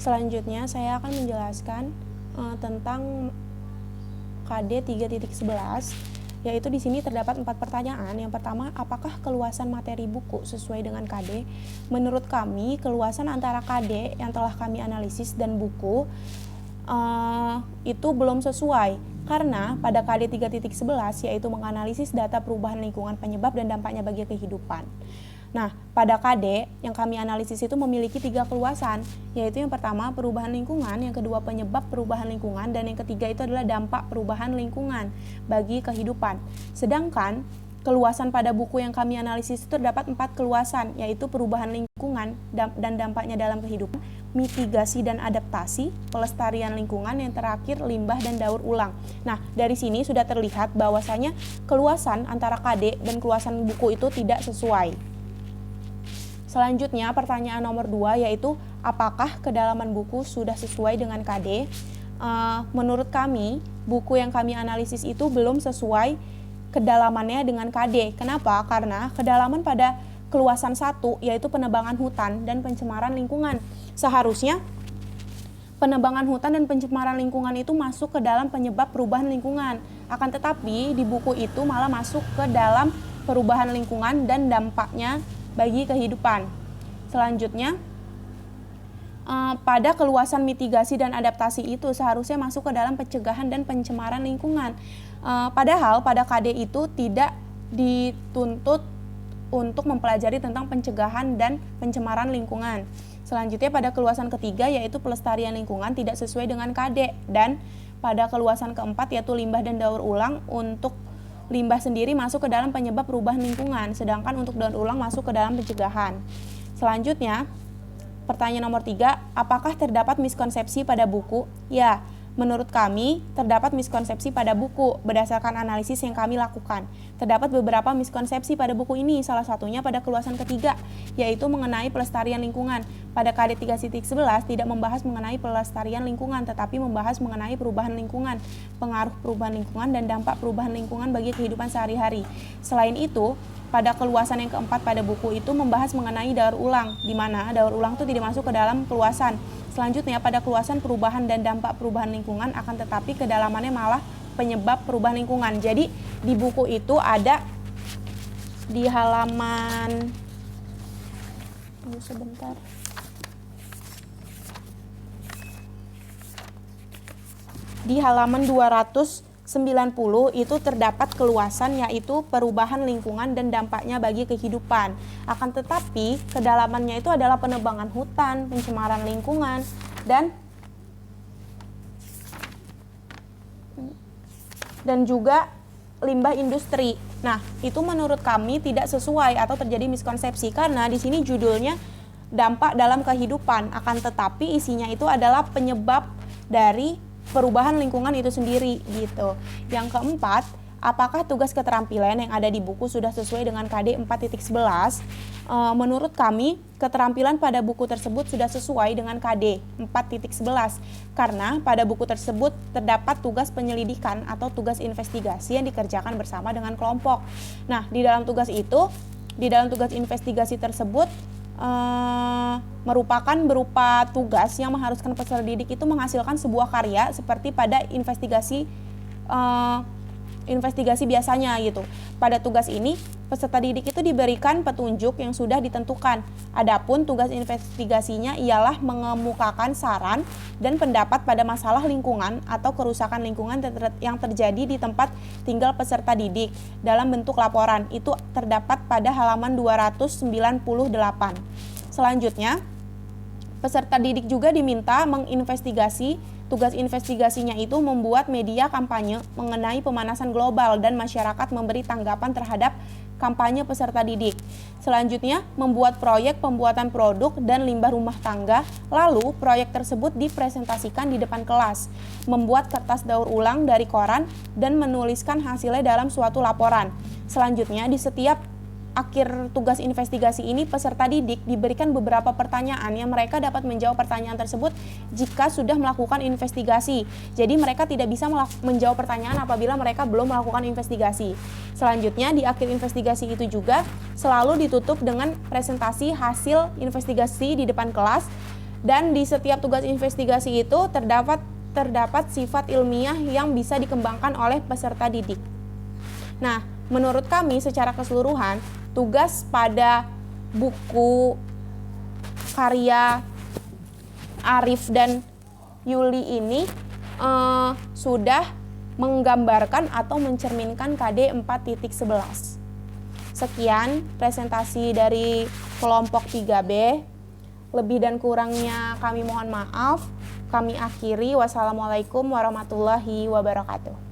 Selanjutnya saya akan menjelaskan tentang KD 3.11, yaitu di sini terdapat 4 pertanyaan. Yang pertama, apakah keluasan materi buku sesuai dengan KD? Menurut kami, keluasan antara KD yang telah kami analisis dan buku itu belum sesuai, karena pada KD 3.11 yaitu menganalisis data perubahan lingkungan penyebab dan dampaknya bagi kehidupan. Nah, pada KD yang kami analisis itu memiliki 3 keluasan, yaitu yang pertama perubahan lingkungan, yang kedua penyebab perubahan lingkungan, dan yang ketiga itu adalah dampak perubahan lingkungan bagi kehidupan. Sedangkan keluasan pada buku yang kami analisis itu terdapat 4 keluasan, yaitu perubahan lingkungan dan dampaknya dalam kehidupan, mitigasi dan adaptasi, pelestarian lingkungan, yang terakhir limbah dan daur ulang. Nah, dari sini sudah terlihat bahwasanya keluasan antara KD dan keluasan buku itu tidak sesuai. Selanjutnya pertanyaan nomor 2, yaitu apakah kedalaman buku sudah sesuai dengan KD? Menurut kami, buku yang kami analisis itu belum sesuai kedalamannya dengan KD. Kenapa? Karena kedalaman pada keluasan 1 yaitu penebangan hutan dan pencemaran lingkungan. Seharusnya penebangan hutan dan pencemaran lingkungan itu masuk ke dalam penyebab perubahan lingkungan. Akan tetapi di buku itu malah masuk ke dalam perubahan lingkungan dan dampaknya bagi kehidupan. Selanjutnya, pada keluasan mitigasi dan adaptasi itu seharusnya masuk ke dalam pencegahan dan pencemaran lingkungan. Padahal pada KD itu tidak dituntut untuk mempelajari tentang pencegahan dan pencemaran lingkungan. Selanjutnya pada keluasan ketiga yaitu pelestarian lingkungan tidak sesuai dengan KD, dan pada keluasan keempat yaitu limbah dan daur ulang, untuk limbah sendiri masuk ke dalam penyebab perubahan lingkungan, sedangkan untuk daur ulang masuk ke dalam pencegahan. Selanjutnya, pertanyaan nomor 3, apakah terdapat miskonsepsi pada buku? Ya, menurut kami terdapat miskonsepsi pada buku berdasarkan analisis yang kami lakukan. Terdapat beberapa miskonsepsi pada buku ini, salah satunya pada keluasan ketiga, yaitu mengenai pelestarian lingkungan. Pada KD 3.11 tidak membahas mengenai pelestarian lingkungan, tetapi membahas mengenai perubahan lingkungan, pengaruh perubahan lingkungan, dan dampak perubahan lingkungan bagi kehidupan sehari-hari. Selain itu, pada keluasan yang keempat pada buku itu membahas mengenai daur ulang, di mana daur ulang itu tidak masuk ke dalam keluasan. Selanjutnya pada keluasan perubahan dan dampak perubahan lingkungan, akan tetapi kedalamannya malah penyebab perubahan lingkungan. Jadi di buku itu ada di halaman di halaman 290 itu terdapat keluasan yaitu perubahan lingkungan dan dampaknya bagi kehidupan. Akan tetapi kedalamannya itu adalah penebangan hutan, pencemaran lingkungan, dan juga limbah industri. Nah, itu menurut kami tidak sesuai atau terjadi miskonsepsi, karena di sini judulnya dampak dalam kehidupan, akan tetapi isinya itu adalah penyebab dari perubahan lingkungan itu sendiri gitu. Yang keempat, apakah tugas keterampilan yang ada di buku sudah sesuai dengan KD 4.11? Menurut kami, keterampilan pada buku tersebut sudah sesuai dengan KD 4.11 karena pada buku tersebut terdapat tugas penyelidikan atau tugas investigasi yang dikerjakan bersama dengan kelompok. Nah, di dalam tugas investigasi tersebut merupakan berupa tugas yang mengharuskan peserta didik itu menghasilkan sebuah karya seperti pada investigasi biasanya gitu. Pada tugas ini, peserta didik itu diberikan petunjuk yang sudah ditentukan. Adapun tugas investigasinya ialah mengemukakan saran dan pendapat pada masalah lingkungan atau kerusakan lingkungan yang terjadi di tempat tinggal peserta didik dalam bentuk laporan. Itu terdapat pada halaman 298. Selanjutnya, peserta didik juga diminta menginvestigasi. Tugas investigasinya itu membuat media kampanye mengenai pemanasan global dan masyarakat memberi tanggapan terhadap kampanye peserta didik. Selanjutnya, membuat proyek pembuatan produk dan limbah rumah tangga, lalu proyek tersebut dipresentasikan di depan kelas. Membuat kertas daur ulang dari koran dan menuliskan hasilnya dalam suatu laporan. Selanjutnya, di setiap akhir tugas investigasi ini, peserta didik diberikan beberapa pertanyaan yang mereka dapat menjawab pertanyaan tersebut jika sudah melakukan investigasi. Jadi mereka tidak bisa menjawab pertanyaan apabila mereka belum melakukan investigasi. Selanjutnya, di akhir investigasi itu juga selalu ditutup dengan presentasi hasil investigasi di depan kelas Dan di setiap tugas investigasi itu terdapat sifat ilmiah yang bisa dikembangkan oleh peserta didik. Nah, menurut kami secara keseluruhan, tugas pada buku karya Arif dan Yuli ini sudah menggambarkan atau mencerminkan KD 4.11. Sekian presentasi dari kelompok 3B. Lebih dan kurangnya kami mohon maaf. Kami akhiri. Wassalamualaikum warahmatullahi wabarakatuh.